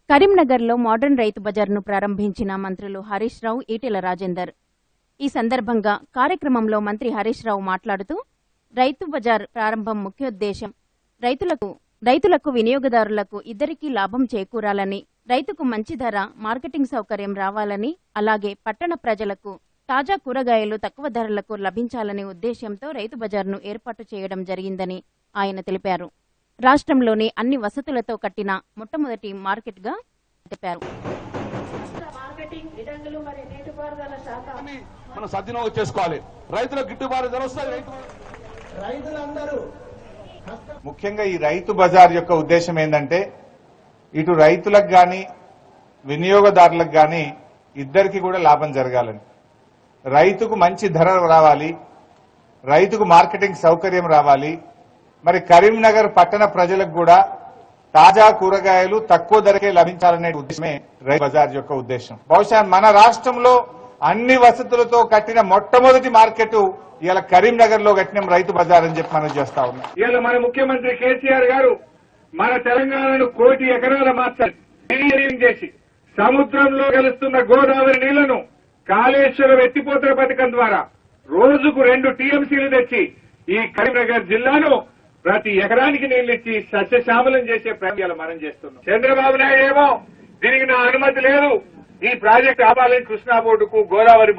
కరీంనగర్లో మోడర్న్ రైతు బజార్ను ప్రారంభించిన మంత్రులు హరీష్ రావు, ఈటెల రాజేందర్. ఈ సందర్భంగా కార్యక్రమంలో మంత్రి హరీష్ రావు మాట్లాడుతూ, రైతు బజార్ ప్రారంభం ముఖ్యోద్దేశం రైతులకు వినియోగదారులకు ఇద్దరికీ లాభం చేకూరాలని, రైతుకు మంచి ధర, మార్కెటింగ్ సౌకర్యం రావాలని, అలాగే పట్టణ ప్రజలకు తాజా కూరగాయలు తక్కువ ధరలకు లభించాలనే ఉద్దేశ్యంతో రైతు బజార్ను ఏర్పాటు చేయడం జరిగిందని ఆయన తెలిపారు. రాష్ట్రంలోని అన్ని వసతులతో కట్టిన మొట్టమొదటి మార్కెట్గా చెప్పారు. మనం సద్వినియోగం చేసుకోవాలి. రైతులకు గిట్టుబాటు ధర వస్తుంది. ముఖ్యంగా ఈ రైతు బజార్ యొక్క ఉద్దేశం ఏంటంటే, ఇటు రైతులకు గాని వినియోగదారులకు గాని ఇద్దరికి కూడా లాభం జరగాలని, రైతుకు మంచి ధర రావాలి, రైతుకు మార్కెటింగ్ సౌకర్యం రావాలి, మరి కరీంనగర్ పట్టణ ప్రజలకు కూడా తాజా కూరగాయలు తక్కువ ధరకే లభించాలనే ఉద్దేశమే రైతు బజార్ యొక్క ఉద్దేశం. బహుశా మన రాష్ట్రంలో అన్ని వసతులతో కట్టిన మొట్టమొదటి మార్కెట్ ఇవాళ కరీంనగర్ లో కట్టిన రైతు బజార్ అని చెప్పి మనం చేస్తా ఉన్నాం. ఇవాళ మన ముఖ్యమంత్రి కేసీఆర్ గారు మన తెలంగాణను 1 కోటి ఎకరాల మార్చారు. ఇంజనీరింగ్ చేసి సముద్రంలో కలుస్తున్న గోదావరి నీళ్లను కాళేశ్వరం ఎత్తిపోతల పథకం ద్వారా రోజుకు 2 టీఎంసీలు తెచ్చి ఈ కరీంనగర్ జిల్లాను ప్రతి ఎకరానికి నీళ్లిచ్చి సస్యశ్యామలం చేసే ప్రయత్నాలు మనం చేస్తున్నాం. చంద్రబాబు నాయుడు ఏమో దీనికి నా అనుమతి లేదు, ఈ ప్రాజెక్టు ఆపాలని కృష్ణా బోర్డుకు, గోదావరి